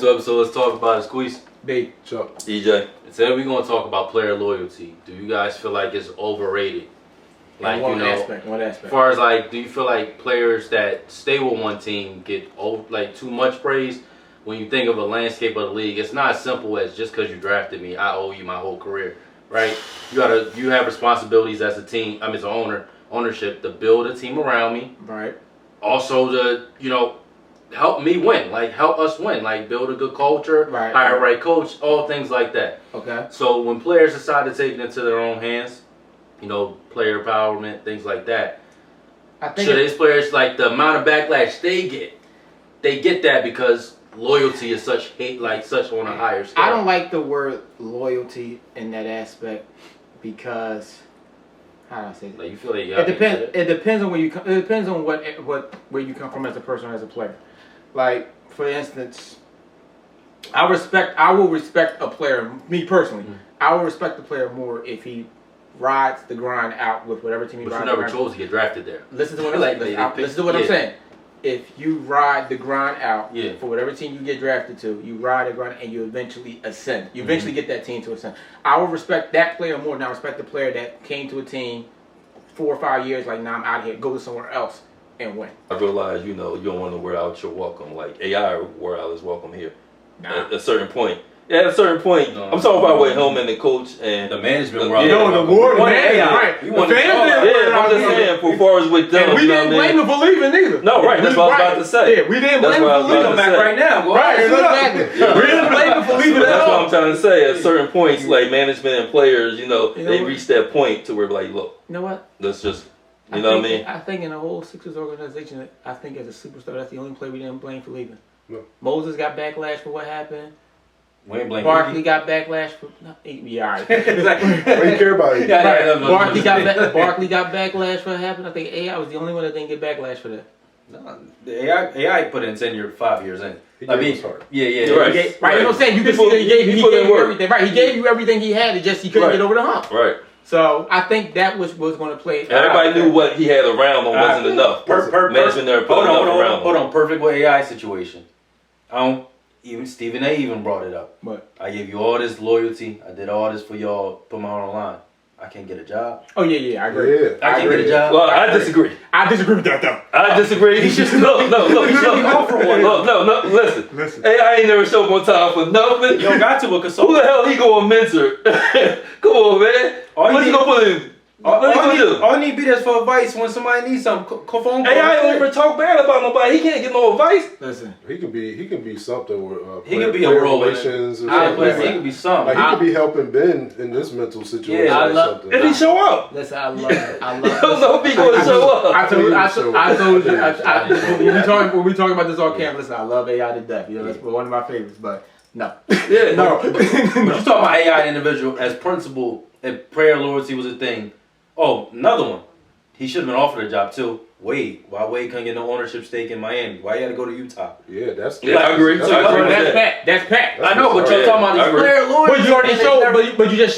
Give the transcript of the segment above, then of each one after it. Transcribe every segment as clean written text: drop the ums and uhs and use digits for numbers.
to episode Let's Talk About It. Squeeze. Big. Chuck. EJ. Today we're going to talk about player loyalty. Do you guys feel like it's overrated? Like, one aspect. As far as like, do you feel like players that stay with one team get too much praise? When you think of a landscape of the league, it's not as simple as just because you drafted me, I owe you my whole career, right? You have responsibilities as a team. I mean, as an ownership to build a team around me, right? Also to help me win, help us win, build a good culture, right? Hire a right coach, all things like that. Okay. So when players decide to take it into their own hands, player empowerment, things like that. I think these players, the amount of backlash they get that because loyalty is such on a higher scale. I don't like the word loyalty in that aspect because how do I say that? You feel like it depends on where you come. It depends on where you come from as a person or as a player. Like for instance, I will respect a player. Me personally, I will respect the player more if he rides the grind out with whatever team he rides. But you never chose to get drafted there. Listen to what I'm saying. If you ride the grind out for whatever team you get drafted to, you ride the grind and you eventually ascend. You eventually get that team to ascend. I will respect that player more than I respect the player that came to a team 4 or 5 years I'm out of here, go to somewhere else and win. I realize, you don't want to wear out your welcome. Like AI wore out his welcome here. Nah. At a certain point. Yeah, at a certain point. No, I'm talking about with him and the coach and the management. The management, right? I'm just saying, for far as with them, and we didn't blame him for leaving either. No, right? That's what I was about to say. Yeah, we didn't blame him for leaving. Back right now, right? Exactly. We didn't blame him for leaving. That's what I'm trying to say. At certain points, management and players, they reach that point to where look, you know what? Let's just. You know what I mean? I think in the whole Sixers organization, I think as a superstar, that's the only player we didn't blame for leaving. No. Moses got backlash for what happened. We ain't blaming Barkley got backlash for yeah. All right. What do you care about it? Barkley got backlash for what happened. I think AI was the only one that didn't get backlash for that. No, the AI put in 5 years in. Yeah. Right. You know what I'm saying? You can see that he gave you everything. Right. He gave you everything he had. It just he couldn't get over the hump. Right. So I think that was going to play. Everybody knew what he had around him wasn't enough. Management there put enough around him. Hold on. Perfect with AI situation. Even Stephen A. even brought it up. What? I gave you all this loyalty. I did all this for y'all. Put my heart on the line. I can't get a job. Oh yeah, I agree. Yeah. I can't get a job. Well, I disagree. I disagree with that though. I disagree. He just no. Listen. Hey, I ain't never showed up on time for nothing. You don't got to because who the hell he gonna mentor? Come on, man. What you gonna put in? All you need to be there for advice when somebody needs something. Phone hey, I ain't even talk bad about nobody. He can't get no advice. Listen, he can be something with he could be a role relations. He could be something. He could be helping Ben in this mental situation. Yeah, or something. If he show up. Listen, I love it. I don't know if he gonna show up. I told you. When we talk about this on camera, listen, I love AI to death. That's one of my favorites. But no, yeah, no. But you talking about AI individual as principle. If prayer loyalty was a thing. Oh, another one. He should have been offered a job too. Wade. Why Wade couldn't get no ownership stake in Miami? Why you had to go to Utah? Yeah, I agree. That's Pat. I know, but you're talking about these player loyalty. But you already showed. But it's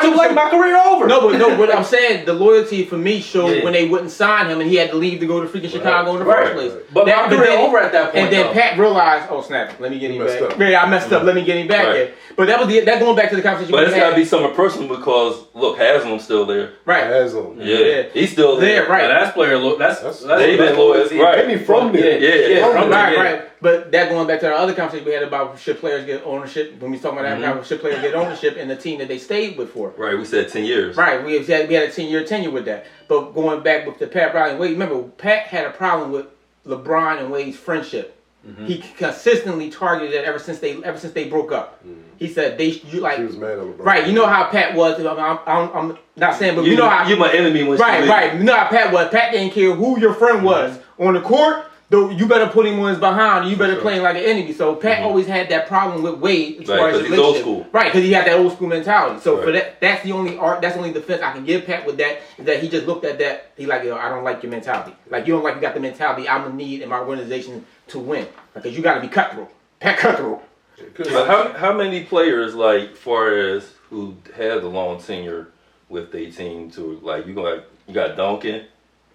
too late. My career over. No. What I'm saying, the loyalty for me showed when they wouldn't sign him and he had to leave to go to freaking Chicago in the first place. But my career over at that point. And then Pat realized, oh snap, let me get him back. Yeah, I messed up. Let me get him back here. But that going back to the conversation. But it's got to be something personal because look, Haslam's still there. Right. Haslam. Yeah, he's still there. Right. That's player loyalty. That's loyalty. Right. And he from there. Yeah. Right. But that going back to our other conversation we had about should players get ownership when we talking about that, should players get ownership in the team that they stayed with for. Right. We said 10 years. Right. We had a 10-year tenure with that. But going back with the Pat Riley and Wade, remember Pat had a problem with LeBron and Wade's friendship. He consistently targeted it ever since they broke up. He said he was mad at LeBron. Right, you know how Pat was. I'm not saying, but you know how you're my enemy when right. You know how Pat was. Pat didn't care who your friend was on the court. Though you better put him on his behind, and you better play him like an enemy. So Pat always had that problem with Wade as far as his he's old school. Right, because he had that old school mentality. So for that's the only defense I can give Pat with that is that he just looked at that. He like, I don't like your mentality. Like you got the mentality I'm gonna need in my organization to win because you got to be cutthroat. Pat cutthroat. How many players far as who had the long tenure with their team to you got Duncan.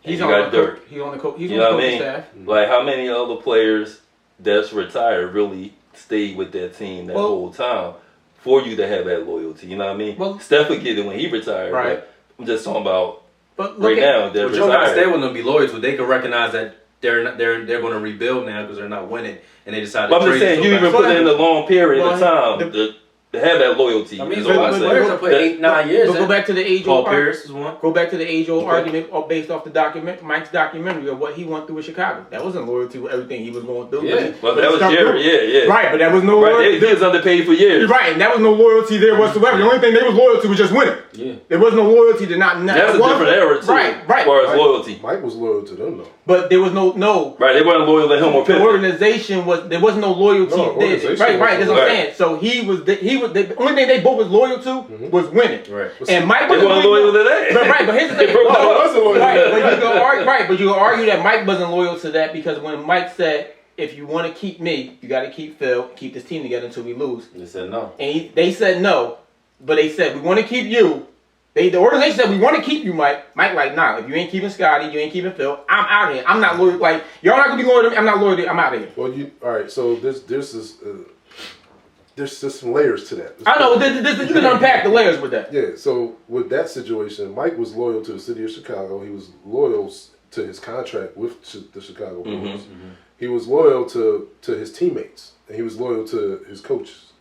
He's on got Dirk. He's on the coach. He's on the coaching staff. Like how many other players that's retired really stayed with that team that whole time for you to have that loyalty. You know what I mean? Well, Steph would get it when he retired. Right. But I'm just talking about but right now. They're But you don't gotta retired. stay with them to be loyal to. They can recognize that they're going to rebuild now because they're not winning, and they decide. But I'm just saying, you even put in a long period of time to have that loyalty. I mean, is all I'm players saying. put 8-9 years. But go back to the age Paul old Pierce is one. Go back to the age old argument based off the Mike's documentary of what he went through in Chicago. That wasn't loyalty with everything he was going through. Yeah. Well, that was Jerry. Yeah. Right, but that was no loyalty. He was underpaid for years. Right, and that was no loyalty there whatsoever. The only thing they was loyal to was just winning. Yeah. There was no loyalty to not. That's a different era too. Right. As far as loyalty. Mike was loyal to them though. But there was no. Right, they weren't loyal to him or The Pippen. organization there was no loyalty. No, organization Right. That's what I'm right. saying. So he was the only thing they both was loyal to was winning. Right. And Mike They wasn't weren't loyal to that. Right, but here's the thing. They broke that up. wasn't loyal to Right, that. but you can argue that Mike wasn't loyal to that because when Mike said, if you want to keep me, you got to keep Phil, keep this team together until we lose. They said no. And they said no, but they said, we want to keep you. The organization said, we want to keep you, Mike. Mike like, nah, if you ain't keeping Scotty, you ain't keeping Phil, I'm out of here. I'm not loyal. Like, y'all not going to be loyal to me. I'm not loyal to you. I'm out of here. Well, all right. So there's just some layers to that. I know. You can unpack the layers with that. Yeah, so with that situation, Mike was loyal to the city of Chicago. He was loyal to his contract with the Chicago Bulls. He was loyal to his teammates, and he was loyal to his coaches.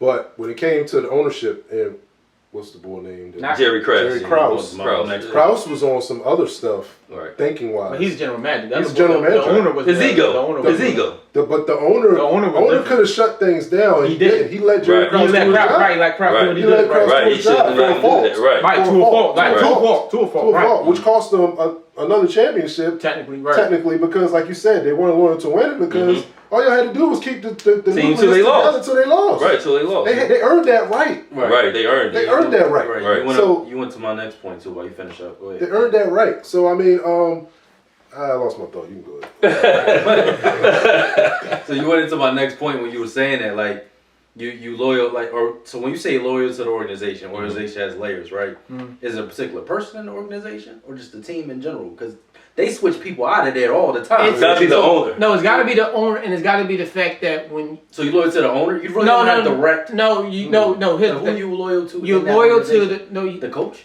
But when it came to the ownership, and what's the boy name? Jerry Krause. Jerry Krause. Krause was on some other stuff, Right. thinking wise. But he's general manager. He's general manager. The owner was His ego. The owner His ego. But the owner could have shut things down. He did. He let Jerry Right. Krause do his job. Like Krause Right. what he He let did. Krause Right, do he his shouldn't job have for a let him do fault. that. Right. Right, to a fault. Like, to a fault. Right. Which cost them another championship. Technically, right. Technically, because like you said, they weren't loyal to winning because all you had to do was keep the Team nucleus till they lost. together until they lost. Right, till they lost. They earned that right. Right, they earned They it. earned that right. Right. You went to my next point too while you finish up. Go They ahead. earned that right. So I mean, I lost my thought. You can go ahead. So you went into my next point when you were saying that, like, you loyal, like, or so when you say loyal to the organization has layers, right? Is it a particular person in the organization or just the team in general? Because they switch people out of there all the time. It's got to be the owner. No, it's got to be the owner, and it's got to be the fact that when. So you loyal to the owner? You really don't have direct. No, no. Here's Who you loyal to? You're in that loyal to organization? The coach.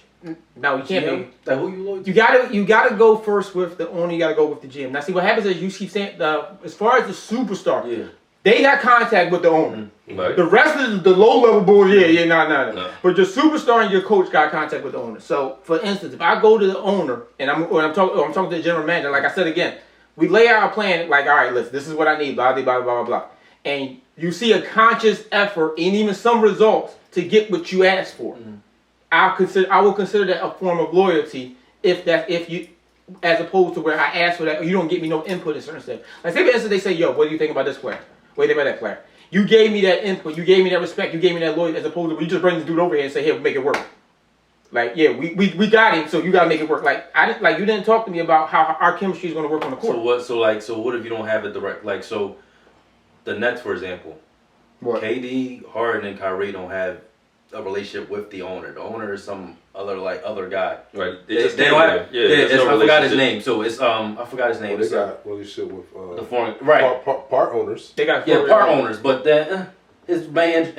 No, you can't be. Like who you loyal to? You gotta go first with the owner. You gotta go with the GM. Now, see what happens is you keep saying as far as the superstar, they got contact with the owner. Right. The rest of the low level boys, no. But your superstar and your coach got contact with the owner. So, for instance, if I go to the owner and I'm talking to the general manager, like I said again, we lay out a plan. Like, all right, listen, this is what I need. Blah blah blah blah blah. And you see a conscious effort and even some results to get what you asked for. I will consider that a form of loyalty if you, as opposed to where I ask for that, or you don't give me no input in certain stuff. Like say for instance, they say, "Yo, what do you think about this player? What do you think about that player?" You gave me that input, you gave me that respect, you gave me that loyalty, as opposed to where you just bring this dude over here and say, "Here, make it work." Like, yeah, we got him, so you gotta make it work. Like you didn't talk to me about how our chemistry is gonna work on the court. So what if you don't have it direct? Like, so the Nets, for example, What? KD, Harden, and Kyrie don't have a relationship with the owner. The owner is some other guy. Right. They don't have. I forgot his name. So it's I forgot his name. They got a relationship with the foreign part owners. They got part owners, but then his main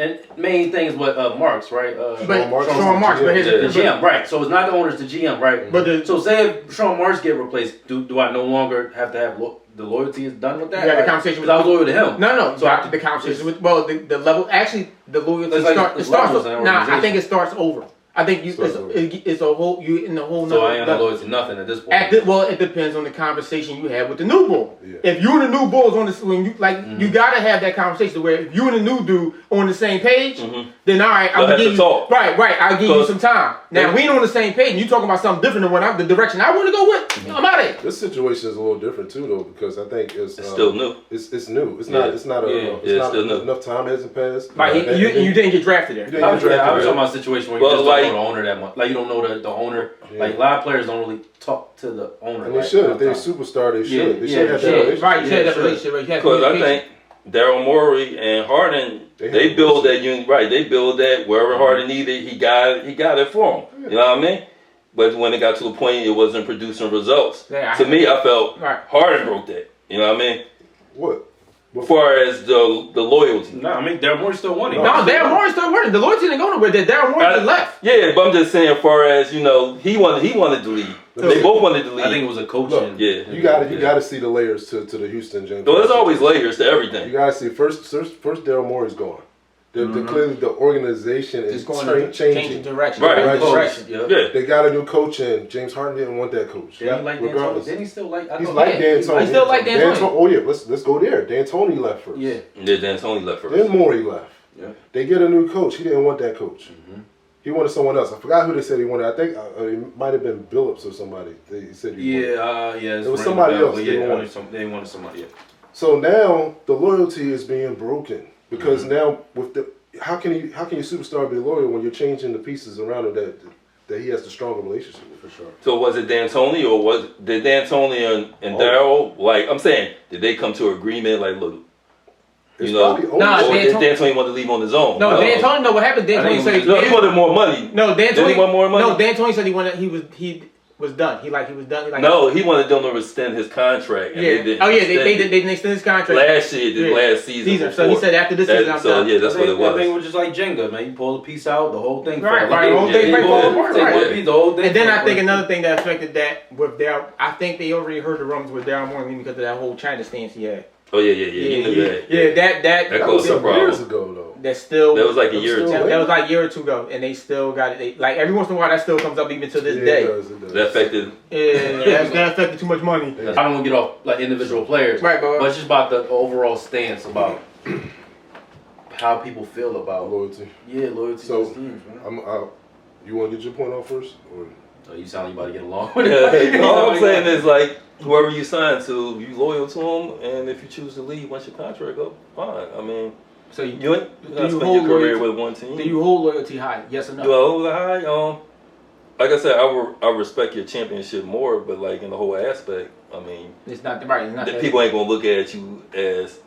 thing is what Marks, right? Sean Marks, but the GM, right? So it's not the owners, the GM, right? But so say if Sean Marks get replaced, do I no longer have to have the loyalty is done with that? You had the conversation with. I was loyal to him. No. So after the conversation with the level, actually the loyalty starts. I think it starts over. I think it's a whole in the whole. So I ain't loyal to nothing at this point. It depends on the conversation you have with the new bull. Yeah. If you and the new bull is on this, when you you gotta have that conversation where if you and the new dude on the same page, then all right, I'll give you talk. Right, I'll give you some time. Now we ain't on the same page, and you talking about something different than the direction I want to go with. I'm out of here. This situation is a little different too, though, because I think it's still new. It's new. It's not. It's not still new. Enough time hasn't passed. Right, you didn't get drafted there. I was talking about a situation where you just don't know the owner that much. Like you don't know the owner. Yeah. Like a lot of players don't really talk to the owner. And they should. If they're a superstar, they should. They should have that relationship. Right, you should have that relationship. Because I think Daryl Morey and Harden, they build that unit. Right, they build that wherever Harden needed, he got it for him. Yeah. You know what I mean? But when it got to the point it wasn't producing results, Yeah, to me, I felt Right. Harden broke that. You know what I mean? What? As far as the loyalty. No, I mean Daryl Morey still won it. No, Daryl Morey still winning. The loyalty didn't go nowhere. Daryl Morey just left. Yeah, but I'm just saying, as far as he wanted to leave. They both wanted to leave. I think it was a coaching. Look, you got to see the layers to the Houston James. So there's always layers to everything. You got to see first Daryl Morey's gone. Clearly the organization is changing direction. Right. Direction. Yeah. They got a new coach in. James Harden didn't want that coach. Yeah, like regardless. Then he still like. He's like D'Antoni. He still like D'Antoni. Oh yeah, let's go there. D'Antoni left first. Yeah. D'Antoni left first. Then Morey left. Yeah. They get a new coach. He didn't want that coach. Mm-hmm. He wanted someone else. I forgot who they said he wanted. I think it might have been Billups or somebody. They said he wanted. It was somebody else. They wanted somebody else. So now the loyalty is being broken because now with the how can your superstar be loyal when you're changing the pieces around him that he has the stronger relationship with? For sure. So was it D'Antoni or did D'Antoni and Daryl, like I'm saying, did they come to an agreement like, look, or did D'Antoni want to leave on his own? No, D'Antoni. No, what happened? D'Antoni said he wanted more money. No, D'Antoni want more money. No, D'Antoni said he was done. He was done. He wanted them to extend his contract. And they didn't extend his contract last season. So he said after this season, I'm done. Yeah, that's what it was. That thing was just like Jenga, man. You pull a piece out, the whole thing. Right. The whole thing falls apart. Right. The whole thing. And then I think another thing that affected that with Daryl, I think they already heard the rumors with Daryl Morey because of that whole China stance he had. Oh yeah. You knew that. Yeah, that caused some problems. Years ago though. That was like a year or two. That was like a year or two ago, and they still got it. Like every once in a while, that still comes up even to this day. It does. That affected. Yeah, that affected too much money. I don't want to get off like individual players, right? But it's just about the overall stance about how people feel about loyalty. Yeah, loyalty So, to teams, man. You want to get your point off first, or you sound like you about to get along with it. All I'm saying is like whoever you sign to, you loyal to them, and if you choose to leave once your contract up, fine. I mean. So you spend your career with one team. Do you hold loyalty high? Yes or no? Do I hold it high? Like I said, I respect your championship more, but like in the whole aspect, I mean, it's not right. It's not the people ain't gonna look at you as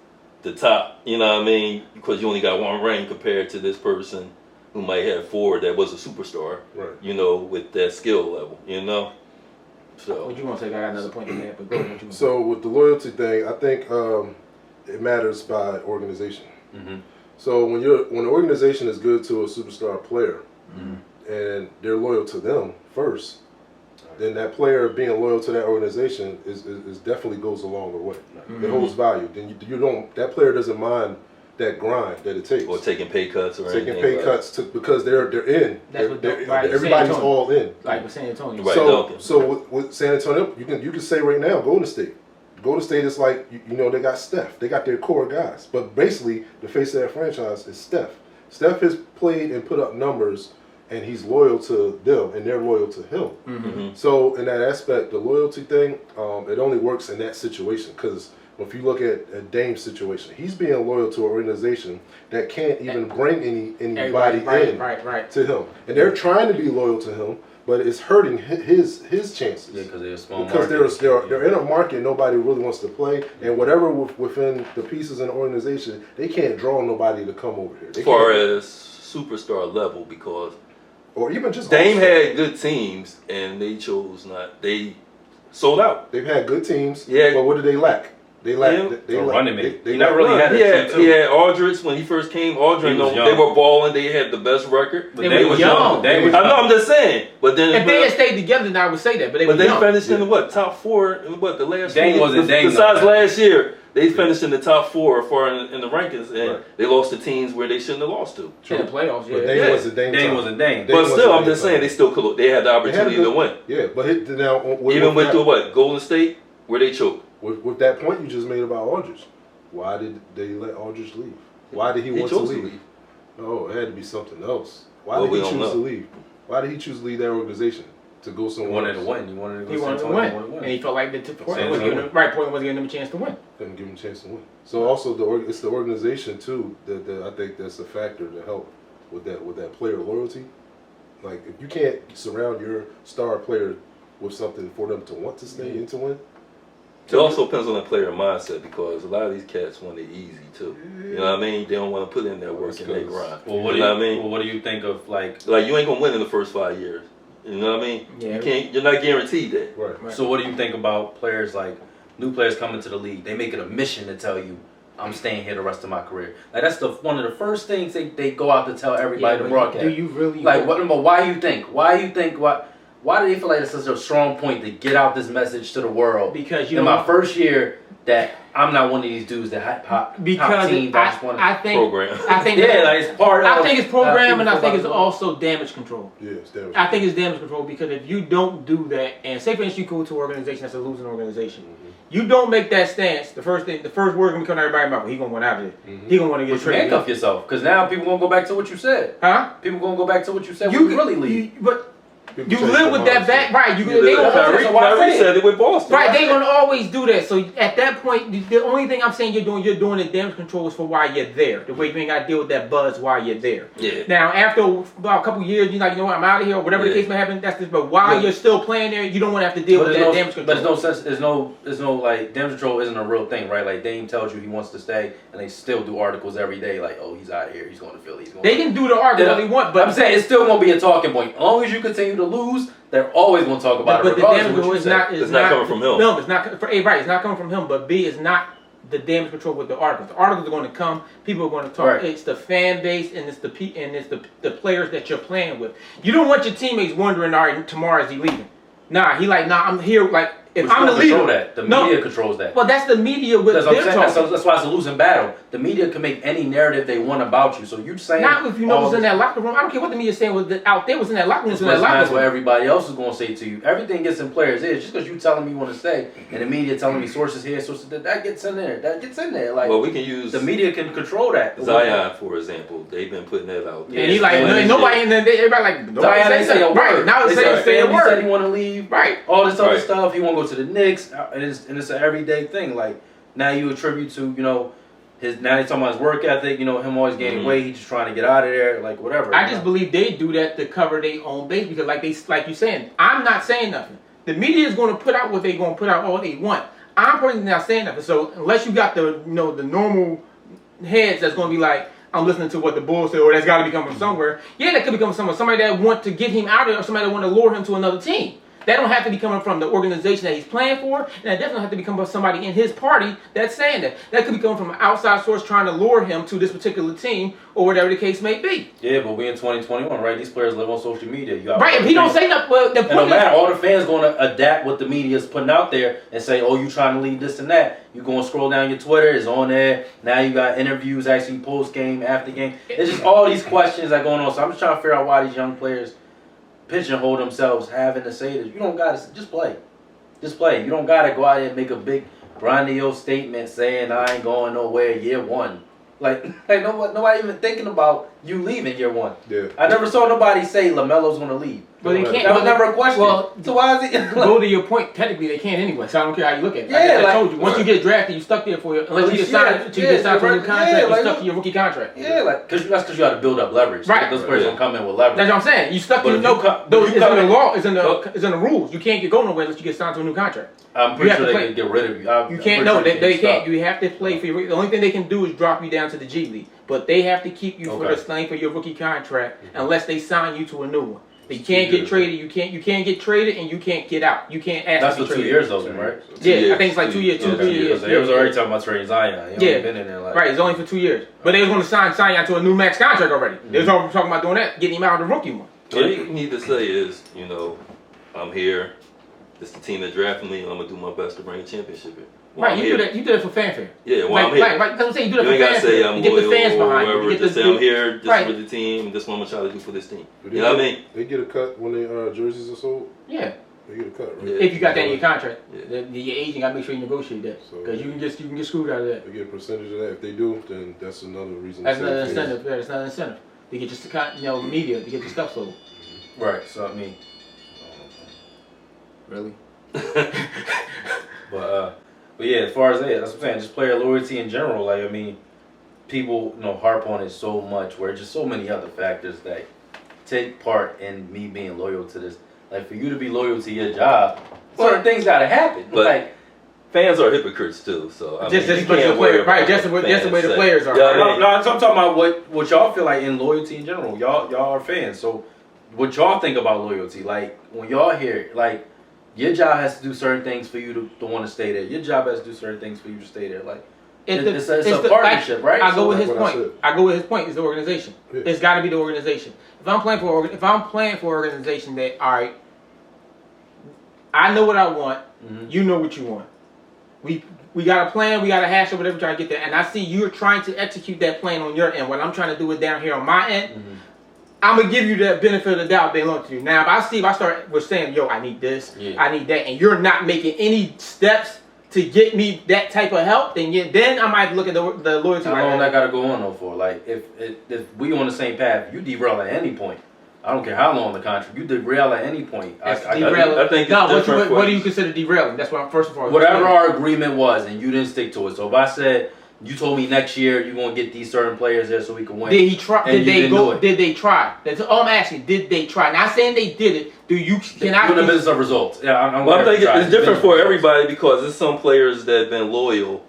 the top. You know what I mean? Because you only got one ring compared to this person who might have four that was a superstar. Right. You know, with that skill level. You know. So. What you gonna say? I got another point in there, but go ahead. So with the loyalty thing, I think it matters by organization. Mm-hmm. So when the organization is good to a superstar player, and they're loyal to them first, then that player being loyal to that organization is definitely goes a longer way. It holds value. Then you don't. That player doesn't mind that grind that it takes. Or taking pay cuts or taking anything. Pay cuts because they're in. Everybody's all in. Like with San Antonio. Right, so with San Antonio, you can say right now, Golden State. Golden State is like, they got Steph. They got their core guys. But basically, the face of that franchise is Steph. Steph has played and put up numbers, and he's loyal to them, and they're loyal to him. Mm-hmm. So in that aspect, the loyalty thing, it only works in that situation. Because if you look at Dame's situation, he's being loyal to an organization that can't even bring anybody in to him. And they're trying to be loyal to him, but it's hurting his chances. Yeah, because they're a small market. Because they're in a market nobody really wants to play, and whatever within the pieces in the organization, they can't draw nobody to come over here. As far as superstar level, because or even just Dame had good teams, and they chose not. They sold out. They've had good teams, yeah, but what do they lack? They lack. They running mate. He never really had a team. He had Aldridge when he first came. Aldridge, they were balling. They had the best record. But they were young. I know. I'm just saying. But then if they had stayed together, then I would say that. But they finished in the top four. In the last? Dame wasn't Dame. Besides last year, they finished in the top four far in the rankings, and they lost to teams where they shouldn't have lost to. In the playoffs, yeah. But Dame wasn't Dame. Dame wasn't Dame. But still, I'm just saying they still could. They had the opportunity to win. Yeah, but now even with the Golden State, where they choked. With that point you just made about Aldridge, why did they let Aldridge leave? Why did he want to leave? Oh, it had to be something else. Why did he choose to leave? Why did he choose to leave that organization to go somewhere else? He wanted to win. He wanted to win. And he felt like Portland wasn't giving him a chance to win. Couldn't give him a chance to win. So also it's the organization too that I think that's a factor to help with that player loyalty. Like if you can't surround your star player with something for them to want to stay and to win. It also depends on the player mindset because a lot of these cats want it easy too. You know what I mean? They don't want to put in that work and that grind. Well, what do you mean? Well, what do you think of like you ain't gonna win in the first 5 years? You know what I mean? Yeah. You're not guaranteed that. Right. So what do you think about players like new players coming to the league? They make it a mission to tell you, I'm staying here the rest of my career. Like that's one of the first things they go out to tell everybody to broadcast. Do you really like what? Why you think? Why do they feel like it's such a strong point to get out this message to the world? Because in my first year that I'm not one of these dudes that pop team that just want to program. I think like it's part of. I think it's program, and I think it's also damage control. Yeah, it's damage. I think it's damage control because if you don't do that, and say for instance you go to an organization that's a losing organization, you don't make that stance. The first word gonna come out everybody's mouth. He gonna want out of it. He gonna want to get traded. Handcuff yourself, because now people gonna go back to what you said. Huh? People gonna go back to what you said. You really leave, but. You live with that back, right? Kyrie said it with Boston. Right, they're gonna always do that. So at that point, the only thing I'm saying you're doing the damage control is for why you're there. The way you ain't gotta deal with that buzz while you're there. Yeah. Now after about a couple years, you're like, you know what, I'm out of here, or whatever the case may happen. That's this. But while you're still playing there, you don't want to have to deal with that damage control. But there's no sense. There's no like damage control isn't a real thing, right? Like Dame tells you he wants to stay, and they still do articles every day, like, oh, he's out of here, he's going to Philly. They can do the article all they want, but I'm saying it's still gonna be a talking point. As long as you continue to lose, they're always going to talk about it. But the damage control is not coming from him. No, it's not. A, right, it's not coming from him. But B is not the damage control with the articles. The articles are going to come. People are going to talk. Right. It's the fan base and it's the players that you're playing with. You don't want your teammates wondering, all right, tomorrow is he leaving? Nah, I'm here. Like if I'm the leader, the media controls that. Well, that's the media with their talking. That's why it's a losing battle. The media can make any narrative they want about you. So you saying not if you know what's in that locker room. I don't care what the media saying was out there. Was in that locker room. That's what everybody else is going to say to you. Everything gets in players' ears. Just because you telling me you want to stay, and the media telling me sources here, sources that gets in there. That gets in there. Like, well, we can use the media can control that. Zion, for example, they've been putting that out. Yeah, and he like nobody, and then everybody like Zion didn't say a word. Right now, it's saying a word. He said he want to leave. Right, all this other stuff. He want to go to the Knicks. And it's an everyday thing. Like now you attribute to now they talking about his work ethic. Him always gaining weight. He's just trying to get out of there. Like whatever. I just believe they do that to cover their own base because like you saying, I'm not saying nothing. The media is going to put out what they're going to put out all they want. I'm personally not saying nothing. So unless you got the the normal heads that's going to be like, I'm listening to what the Bulls say, or that's got to be coming from somewhere. Yeah, that could be coming from somebody that want to get him out of there, or somebody that want to lure him to another team. That don't have to be coming from the organization that he's playing for, and that definitely have to be coming from somebody in his party that's saying that. That could be coming from an outside source trying to lure him to this particular team, or whatever the case may be. Yeah, but we in 2021, right? These players live on social media. Right, if he don't say nothing, well, the point no matter, all the fans going to adapt what the media is putting out there and say, oh, you trying to leave this and that. You going to scroll down your Twitter, it's on there. Now you got interviews actually post-game, after game. It's just all these questions that going on. So I'm just trying to figure out why these young players pigeonhole themselves having to say this. You don't gotta just play. Just play. You don't gotta go out there and make a big grandiose statement saying I ain't going nowhere year one. Like nobody even thinking about you leaving year one. Yeah. I never saw nobody say LaMelo's gonna leave. But they can't. That was never a question. Well, so why is it? Go to your point. Technically, they can't anyway. So I don't care how you look at it. Yeah, I told you. Once you get drafted, you stuck there for your. Unless you get signed to a new contract, you stuck to your rookie contract. Yeah, that's because you got to build up leverage. Right. Those players don't come in with leverage. That's what I'm saying. You stuck to it's in the law. It's in the rules. You can't go nowhere unless you get signed to a new contract. I'm pretty sure they can get rid of you. You can't. No, they can't. You have to play for your. The only thing they can do is drop you down to the G League, but they have to keep you for the length for your rookie contract unless they sign you to a new one. You can't get traded. You can't get traded, and you can't get out. You can't ask. That's to be for 2 traded. years, though, right? Yeah, I think it's like 2 years. 2 years. They was already talking about trading Zion. He only been in there right. It's only for 2 years, but they was going to sign Zion to a new max contract already. They was already talking about doing that, getting him out of the rookie one. What you need to say is, I'm here. This is the team that drafted me, and I'm gonna do my best to bring a championship here. Right, you do that for fanfare. Yeah, well, I'm here. Right, that's what I'm saying. You do that you for ain't gotta say I'm you get the fans behind you. You just say I'm here, just for the team, and this is what I'm gonna try to do for this team. You know what I mean? They get a cut when their jerseys are sold? Yeah. They get a cut, right? Yeah. If you got that in your contract. Yeah. Your agent gotta make sure you negotiate that. Because you can get screwed out of that. They get a percentage of that. If they do, then that's another reason. That's another incentive. Yeah, that's another incentive. They get just media to get your stuff sold. Right, so I mean, really? But yeah, as far as that's what I'm saying, just player loyalty in general. Like I mean, people harp on it so much, where just so many other factors that take part in me being loyal to this. Like for you to be loyal to your job, certain things gotta happen. But like fans are hypocrites too, so I mean, just the way the players are. No, I'm talking about what y'all feel like in loyalty in general. Y'all are fans, so what y'all think about loyalty? Like when y'all hear like. Your job has to do certain things for you to want to stay there. Your job has to do certain things for you to stay there. Like, It's a partnership, right? I go with his point. I go with his point. Is the organization. Yeah. It's got to be the organization. If I'm playing for an organization that, all right, I know what I want. Mm-hmm. You know what you want. We got a plan. We got a hash of whatever, trying to get there. And I see you're trying to execute that plan on your end. What I'm trying to do it down here on my end. Mm-hmm. I'm gonna give you the benefit of the doubt being loaned to you. Now, if I start with saying, yo, I need this, I need that, and you're not making any steps to get me that type of help, then I might look at the loyalty. How long that gotta go on though for? Like if we on the same path, you derail at any point. I don't care how long the contract. You derail at any point. I think what do you consider derailing? That's what I'm first of all. Whatever our agreement was, and you didn't stick to it. So if I said you told me next year you're gonna get these certain players there so we can win. Did he try? Did they try? That's all I'm asking. Did they try? Not saying they did it. Can I? Doing the business of results. Yeah, I'm I think it's different for everybody because there's some players that have been loyal,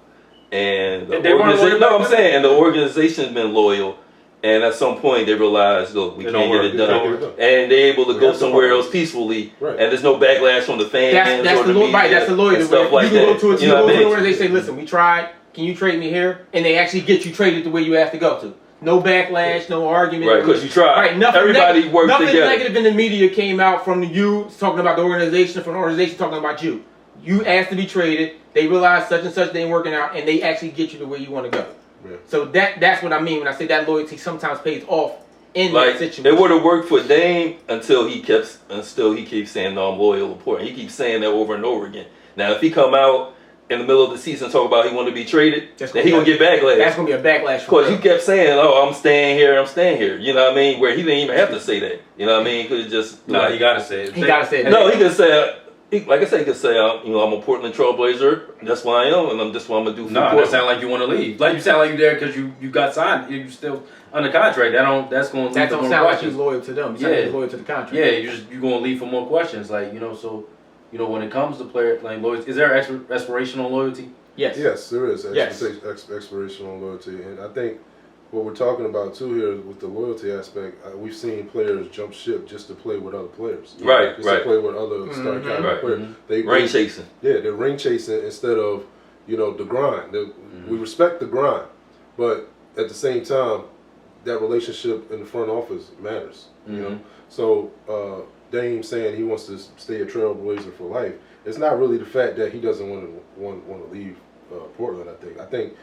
and the organization's been loyal. And at some point, they realize, look, we can't get it done. And they're able to go somewhere else peacefully. Right. And there's no backlash from the fans or the media. That's the lawyer. Stuff like that. You go to a where they say, listen, we tried. Can you trade me here? And they actually get you traded to where you have to go to. No backlash, no argument. Right, because you tried. Right, everybody worked together. Nothing negative in the media came out from you talking about the organization, from the organization talking about you. You asked to be traded. They realized such and such ain't working out, and they actually get you to where you want to go. Yeah. So that's what I mean when I say that loyalty sometimes pays off in that situation. It would have worked for Dame until he keeps saying, no, I'm loyal, important. He keeps saying that over and over again. Now, if he come out in the middle of the season and talk about he want to be traded, then he gonna get backlash. That's gonna be a backlash. Because he kept saying, "Oh, I'm staying here." You know what I mean? Where he didn't even have to say that. You know what I mean? He could just he gotta say it. He gotta say it. No, he could say. Like I said, he could say, I'm a Portland Trailblazer. That's what I am, and that's what I'm gonna do. No, that sound like you want to leave. Like you sound like you there because you got signed. You still under contract. That's going. That don't sound like you're loyal to them. You're loyal to the contract. Yeah, you're going to leave for more questions. Like So when it comes to player loyalty, is there aspirational loyalty? Yes. Yes, there is aspirational loyalty, and I think what we're talking about too here with the loyalty aspect, we've seen players jump ship just to play with other players. Right. To play with other starting caliber players. Mm-hmm. They ring chasing. Yeah, they're ring chasing instead of the grind. We respect the grind, but at the same time, that relationship in the front office matters. So Dame saying he wants to stay a Trailblazer for life. It's not really the fact that he doesn't want to leave Portland. I think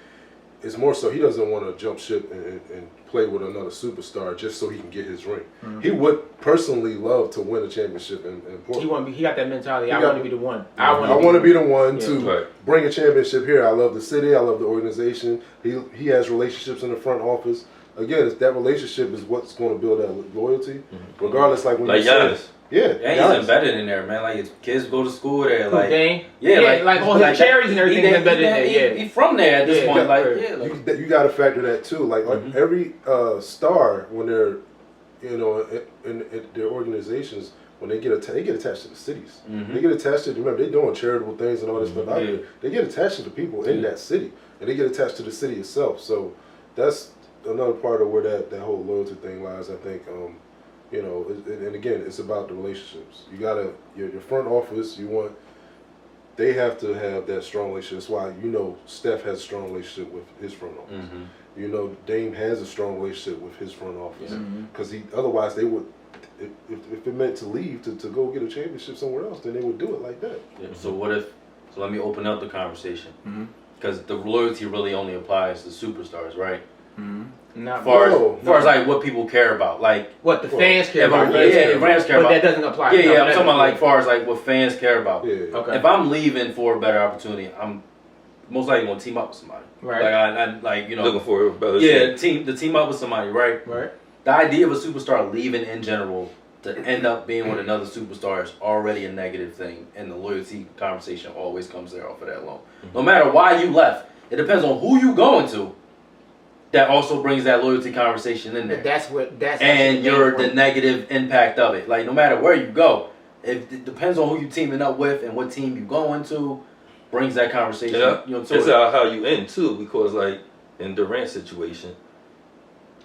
it's more so he doesn't want to jump ship and play with another superstar just so he can get his ring. Mm-hmm. He would personally love to win a championship in Portland. He got that mentality. I want to be the one. I want to be the one to bring a championship here. I love the city. I love the organization. He has relationships in the front office. Again, that relationship is what's going to build that loyalty, regardless. Like when you Giannis. Yeah, he's embedded in there, man. Like his kids go to school there, like like all his cherries and everything embedded in there. Yeah, he's from there at this point. You got to factor that too. Like every star when they're, in their organizations, when they get attached to the cities. Mm-hmm. They get attached to. Remember, they're doing charitable things and all this stuff out there. They get attached to the people in that city, and they get attached to the city itself. So that's another part of where that whole loyalty thing lies. I think. And again, it's about the relationships. You gotta your front office. They have to have that strong relationship. That's why Steph has a strong relationship with his front office. Mm-hmm. Dame has a strong relationship with his front office because otherwise they would, if it meant to leave to go get a championship somewhere else, then they would do it like that. Yeah. So let me open up the conversation because the loyalty really only applies to superstars, right? Mm-hmm. As far as like what people care about, like what the fans care about. Fans care about. But that doesn't apply. I'm talking about like far as like what fans care about. Yeah. Okay. If I'm leaving for a better opportunity, I'm most likely gonna team up with somebody. Right. I looking for a better. team up with somebody. Right. Right. The idea of a superstar leaving in general to end up being with another superstar is already a negative thing, and the loyalty conversation always comes there off of that alone. Mm-hmm. No matter why you left, it depends on who you going to. That also brings that loyalty conversation in there. That's the negative impact of it. Like no matter where you go, it depends on who you're teaming up with and what team you going to, brings that conversation. Yeah. It's how you end too, because like in Durant's situation,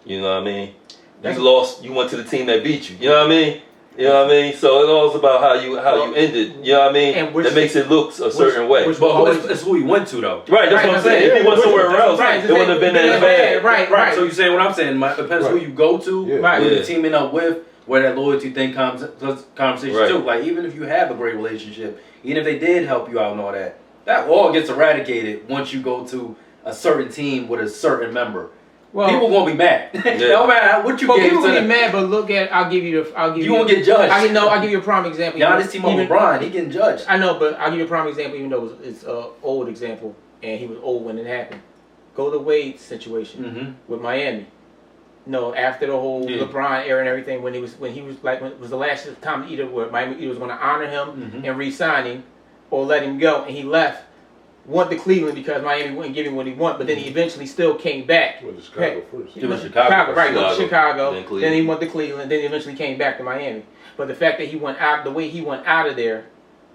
you know what I mean. You lost. You went to the team that beat you. You know what I mean. You know what I mean? So it's all about how you ended. You know what I mean? And that makes it look a certain way. But it's who he went to though. Right, that's what I'm saying. If he went somewhere else, it wouldn't have been as bad. Right. So you say what I'm saying? It depends who you go to, who you're teaming up with, where that loyalty thing comes conversation too. Like even if you have a great relationship, even if they did help you out and all that, that all gets eradicated once you go to a certain team with a certain member. Well, people gonna be mad. No matter what you gave people to them. be mad, but look at You won't get judged. I'll give you a prime example. Giannis team on LeBron, he getting judged. I know, but I'll give you a prime example, even though it's an old example, and he was old when it happened. Go to Wade's situation with Miami. No, after the whole LeBron era and everything, when it was the last time Miami was going to honor him and re-sign him or let him go, and he left. Went to Cleveland because Miami wouldn't give him what he wanted, but then he eventually still came back. Went to Chicago first. It was Chicago. Right, went to Chicago. Then he went to Cleveland. Then he eventually came back to Miami. But the fact that he went out, the way he went out of there,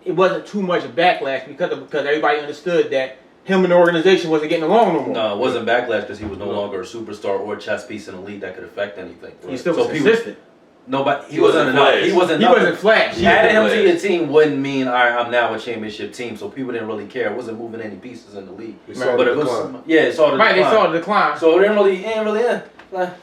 it wasn't too much backlash because everybody understood that him and the organization wasn't getting along no more. No, it wasn't backlash because he was no longer a superstar or a chess piece in the league that could affect anything. He still was consistent. He wasn't enough. He wasn't flash. Adding him to your team wouldn't mean I'm now a championship team, so people didn't really care. It wasn't moving any pieces in the league. They saw the decline. They saw the decline. They saw the decline. So it ain't really like,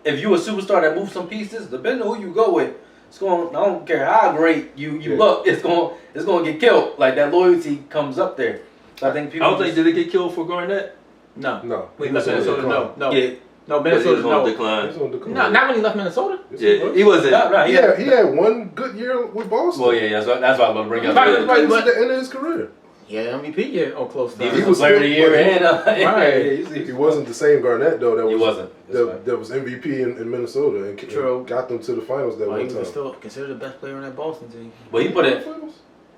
if you a superstar that moves some pieces, depending on who you go with, I don't care how great you look, it's going to get killed. Like that loyalty comes up there. So I think people. Did it get killed for Garnett? No. He left Minnesota. No. Yeah. No, Minnesota. No decline. No, not when he left Minnesota. Yeah, he wasn't. He had one good year with Boston. Well, yeah, that's what I'm going to bring up. He was at the end of his career. Yeah, MVP year or close to. He was player of the year and he wasn't the same Garnett though. He wasn't. That was MVP in Minnesota and got them to the finals that one time. He was still considered the best player on that Boston team. Well, he put it.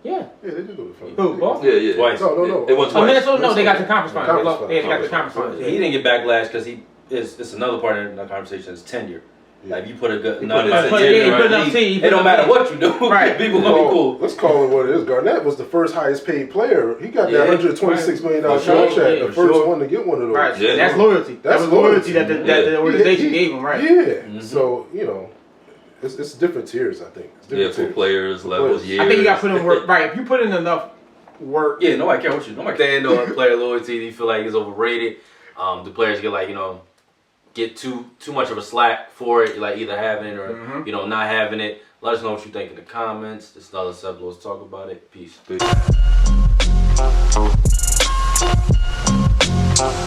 Yeah, they did go to the finals. Who, Boston? Yeah. Twice. No. They won twice. Minnesota, no, they got the conference finals. They got the conference finals. He didn't get backlash because it's another part of the conversation. It's tenure. Yeah. Like you put a good, It don't matter what you do. Right. People gonna be cool. Let's call it what it is. Garnett was the first highest paid player. He got that $126 million contract. The first one to get one of those. Right. Yeah. That's loyalty. That was loyalty that the organization gave him. Right. Yeah. So it's different tiers. I think. It's for players, levels, years. I think you got to put in work. Right. If you put in enough work. Yeah. Nobody care what you do. Nobody Stand on player loyalty. Do you feel like it's overrated? The players get too much of a slack for it, like either having it or not having it. Let us know what you think in the comments. This is another Sub. Let's talk about it. Peace.